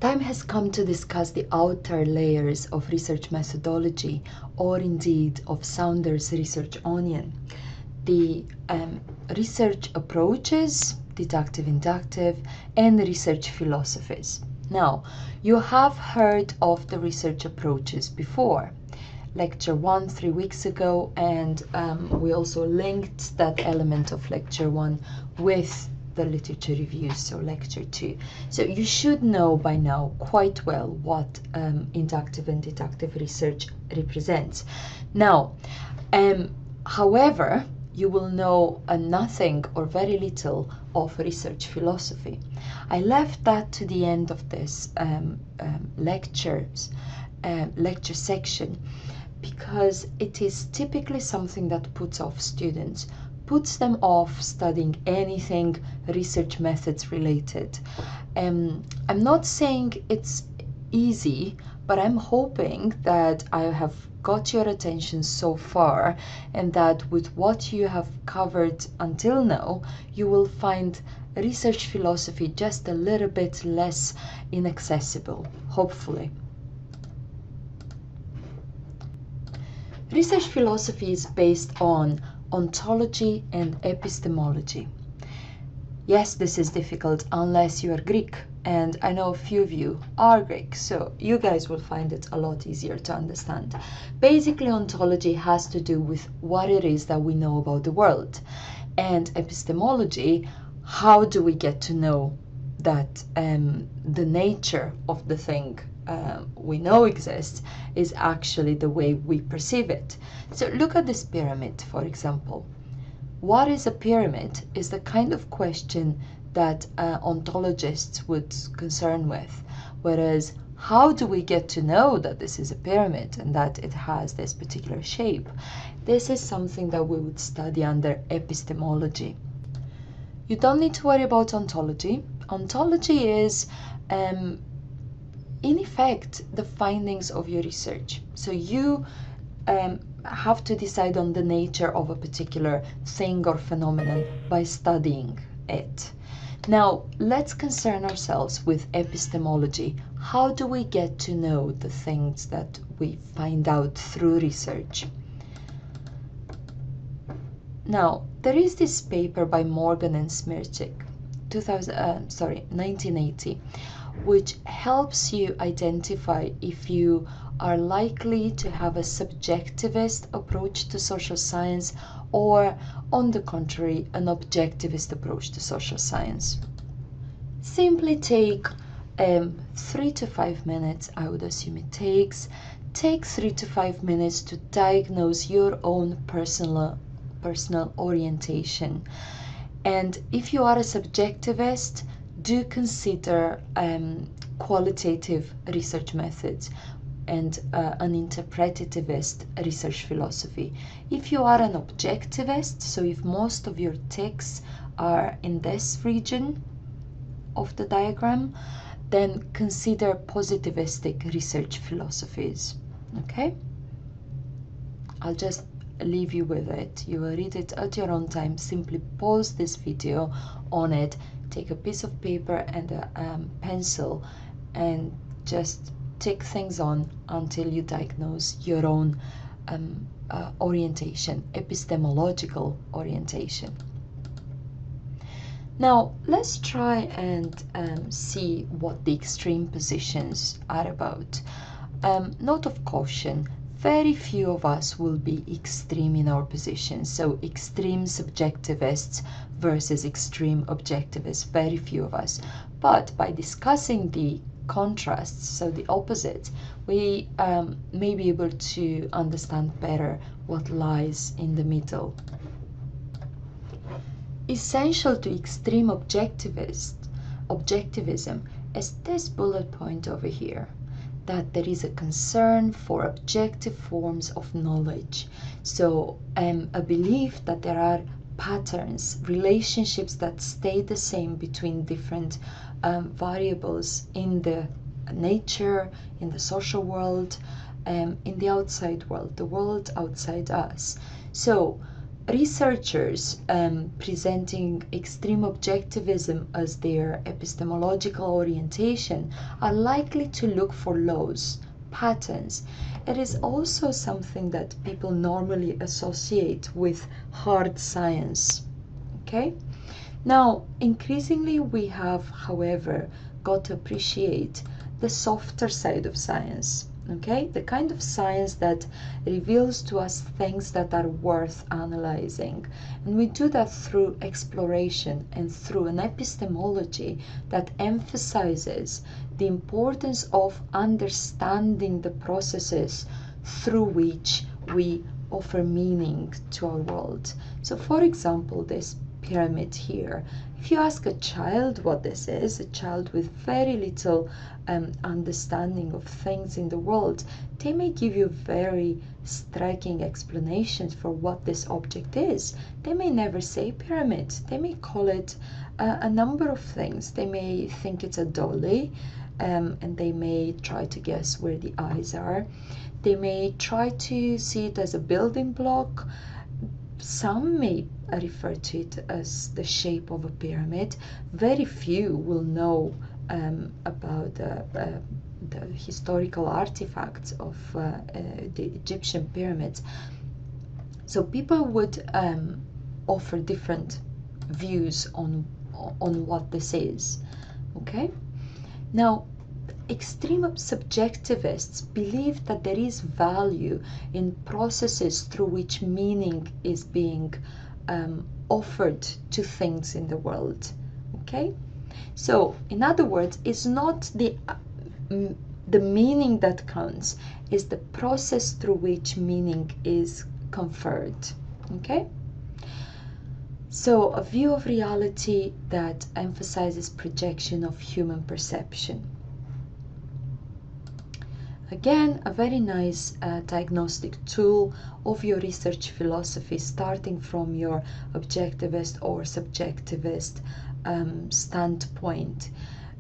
Time has come to discuss the outer layers of research methodology, or indeed of Saunders' research onion. The research approaches, deductive, inductive, and research philosophies. Now, you have heard of the research approaches before. Lecture 1 3 weeks ago, and we also linked that element of lecture 1 with the literature reviews, so lecture 2. So you should know by now quite well what inductive and deductive research represents. Now, however, you will know nothing or very little of research philosophy. I left that to the end of this lecture section, because it is typically something that puts off students, puts them off studying anything research methods related. I'm not saying it's easy, but I'm hoping that I have got your attention so far, and that with what you have covered until now, you will find research philosophy just a little bit less inaccessible, hopefully. Research philosophy is based on ontology and epistemology. Yes, this is difficult unless you are Greek, and I know a few of you are Greek, so you guys will find it a lot easier to understand. Basically, ontology has to do with what it is that we know about the world, and epistemology, how do we get to know that the nature of the thing we know exists is actually the way we perceive it. So look at this pyramid, for example. What is a pyramid is the kind of question that ontologists would concern with, whereas how do we get to know that this is a pyramid and that it has this particular shape? This is something that we would study under epistemology. You don't need to worry about ontology. Ontology is in effect the findings of your research. So you have to decide on the nature of a particular thing or phenomenon by studying it. Now, let's concern ourselves with epistemology. How do we get to know the things that we find out through research? Now, there is this paper by Morgan and Smircich, 1980, which helps you identify if you are likely to have a subjectivist approach to social science, or, on the contrary, an objectivist approach to social science. Simply take 3 to 5 minutes, I would assume it takes. Take 3 to 5 minutes to diagnose your own personal orientation. And if you are a subjectivist, do consider qualitative research methods and an interpretativist research philosophy. If you are an objectivist, so if most of your ticks are in this region of the diagram, then consider positivistic research philosophies. Okay? I'll just leave you with it. You will read it at your own time. Simply pause this video on it, take a piece of paper and a pencil, and just tick things on until you diagnose your own orientation, epistemological orientation. Now, let's try and see what the extreme positions are about. Note of caution, very few of us will be extreme in our positions. So extreme subjectivists versus extreme objectivists, very few of us. But by discussing the contrasts, so the opposites, we may be able to understand better what lies in the middle. Essential to extreme objectivism is this bullet point over here, that there is a concern for objective forms of knowledge. So a belief that there are patterns, relationships that stay the same between different variables in the nature, in the social world, in the outside world, the world outside us. So researchers presenting extreme objectivism as their epistemological orientation are likely to look for laws, patterns. It is also something that people normally associate with hard science. Okay? Now, increasingly we have, however, got to appreciate the softer side of science. Okay, the kind of science that reveals to us things that are worth analyzing, and we do that through exploration and through an epistemology that emphasizes the importance of understanding the processes through which we offer meaning to our world. So for example, this pyramid here, if you ask a child what this is, a child with very little understanding of things in the world, they may give you very striking explanations for what this object is. They may never say pyramid. They may call it a number of things. They may think it's a dolly, and they may try to guess where the eyes are. They may try to see it as a building block. Some may refer to it as the shape of a pyramid. Very few will know about the historical artifacts of the Egyptian pyramids. So people would offer different views on what this is. Okay? Now, extreme subjectivists believe that there is value in processes through which meaning is being offered to things in the world. Okay? So, in other words, it's not the meaning that counts, it's the process through which meaning is conferred. Okay? So, a view of reality that emphasizes projection of human perception. Again, a very nice diagnostic tool of your research philosophy, starting from your objectivist or subjectivist standpoint.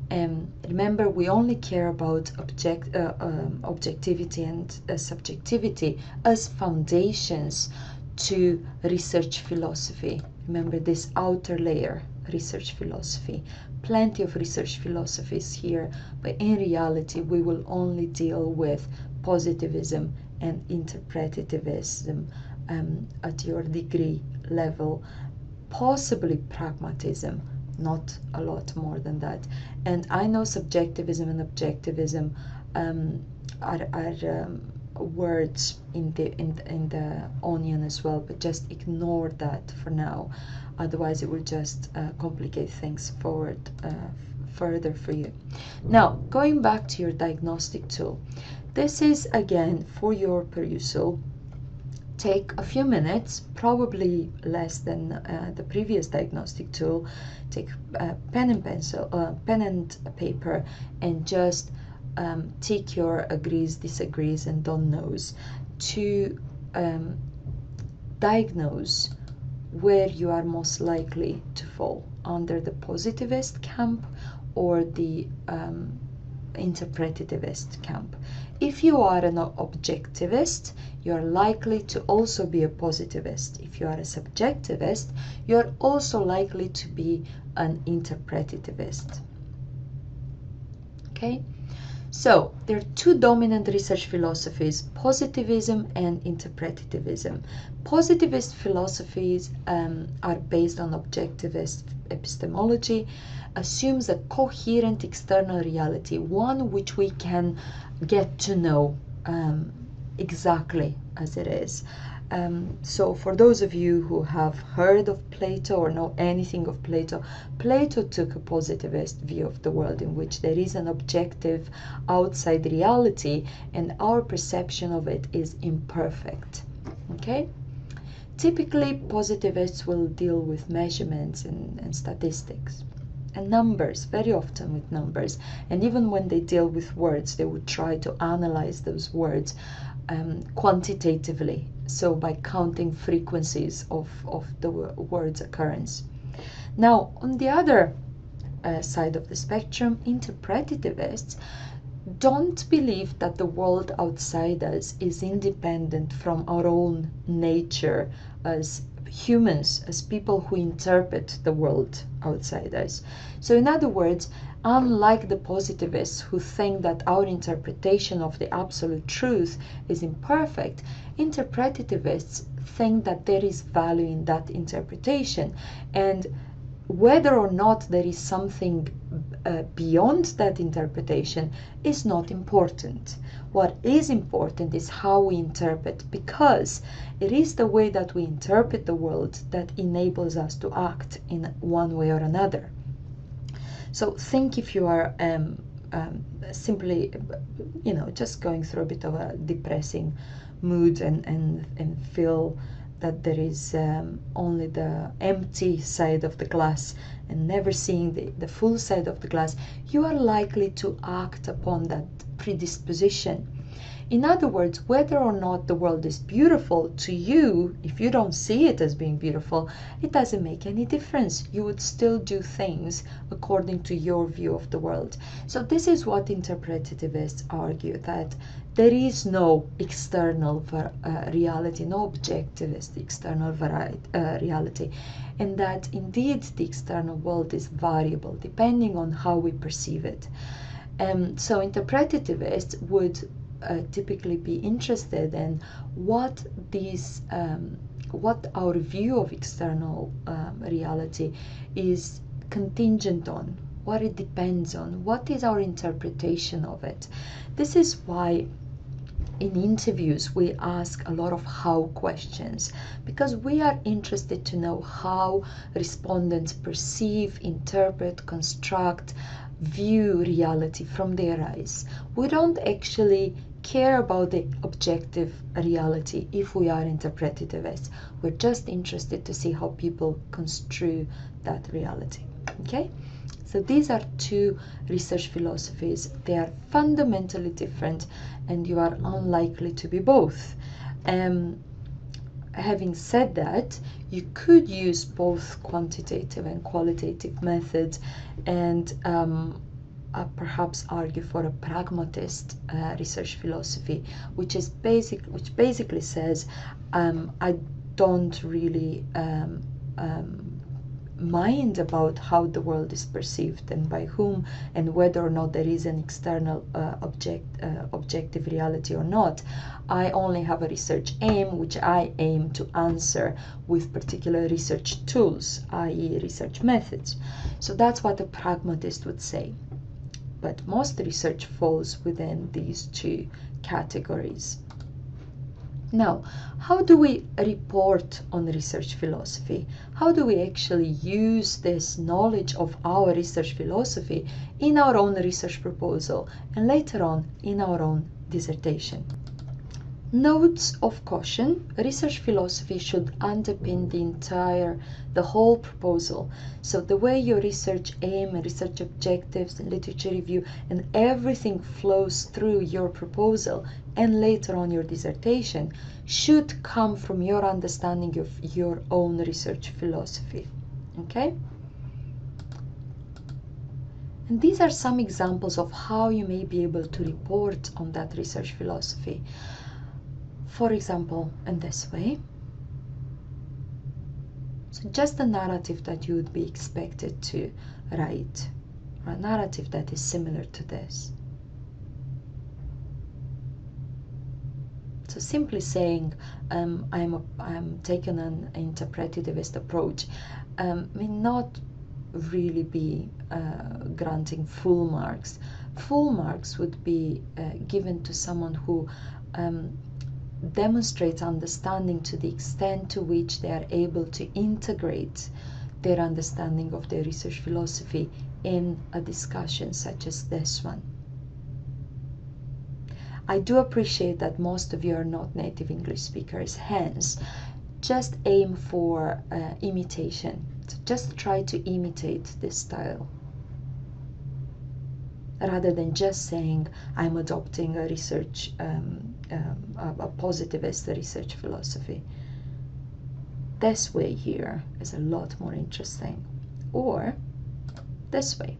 Remember, we only care about objectivity and subjectivity as foundations to research philosophy. Remember this outer layer, research philosophy. Plenty of research philosophies here, but in reality we will only deal with positivism and interpretativism at your degree level, possibly pragmatism, not a lot more than that. And I know subjectivism and objectivism are words in the onion as well, but just ignore that for now, otherwise it will just complicate things further for you. Now, going back to your diagnostic tool, this is again for your perusal. Take a few minutes, probably less than the previous diagnostic tool. Take pen and pencil, pen and paper, and just tick your agrees, disagrees, and don't knows to diagnose where you are most likely to fall, under the positivist camp or the interpretativist camp. If you are an objectivist, you are likely to also be a positivist. If you are a subjectivist, you are also likely to be an interpretativist. Okay? So, there are two dominant research philosophies, positivism and interpretativism. Positivist philosophies are based on objectivist epistemology, assumes a coherent external reality, one which we can get to know exactly as it is. So for those of you who have heard of Plato or know anything of Plato, Plato took a positivist view of the world in which there is an objective outside reality and our perception of it is imperfect. Okay? Typically, positivists will deal with measurements and statistics and numbers, very often with numbers. And even when they deal with words, they would try to analyze those words quantitatively, so by counting frequencies of the word's occurrence. Now, on the other side of the spectrum, interpretativists don't believe that the world outside us is independent from our own nature as humans as people who interpret the world outside us. So in other words, unlike the positivists who think that our interpretation of the absolute truth is imperfect, interpretativists think that there is value in that interpretation, and whether or not there is something beyond that interpretation is not important. What is important is how we interpret, because it is the way that we interpret the world that enables us to act in one way or another. So think if you are simply, just going through a bit of a depressing mood and feel that there is only the empty side of the glass and never seeing the full side of the glass, you are likely to act upon that predisposition. In other words, whether or not the world is beautiful to you, if you don't see it as being beautiful, it doesn't make any difference. You would still do things according to your view of the world. So this is what interpretativists argue, that there is no external reality, no objectivist external reality, and that indeed the external world is variable depending on how we perceive it. So interpretativists would typically be interested in what our view of external reality is contingent on, what it depends on, what is our interpretation of it. This is why in interviews we ask a lot of how questions, because we are interested to know how respondents perceive, interpret, construct, view reality from their eyes. We don't actually care about the objective reality if we are interpretativists. We're just interested to see how people construe that reality. Okay? So these are two research philosophies. They are fundamentally different, and you are unlikely to be both. Having said that, you could use both quantitative and qualitative methods, and perhaps argue for a pragmatist research philosophy, which basically says, I don't really mind about how the world is perceived and by whom, and whether or not there is an external objective reality or not. I only have a research aim, which I aim to answer with particular research tools, i.e. research methods. So that's what a pragmatist would say. But most research falls within these two categories. Now, how do we report on research philosophy? How do we actually use this knowledge of our research philosophy in our own research proposal and later on in our own dissertation? Notes of caution: research philosophy should underpin the whole proposal. So the way your research aim and research objectives and literature review and everything flows through your proposal and later on your dissertation should come from your understanding of your own research philosophy. Okay? And these are some examples of how you may be able to report on that research philosophy. For example, in this way. So just a narrative that you would be expected to write, or a narrative that is similar to this. So simply saying, I'm taking an interpretativist approach, may not really be granting full marks. Full marks would be given to someone who demonstrates understanding to the extent to which they are able to integrate their understanding of their research philosophy in a discussion such as this one. I do appreciate that most of you are not native English speakers, hence just aim for imitation. So just try to imitate this style, rather than just saying I'm adopting a research, a positivist research philosophy. This way here is a lot more interesting. Or this way.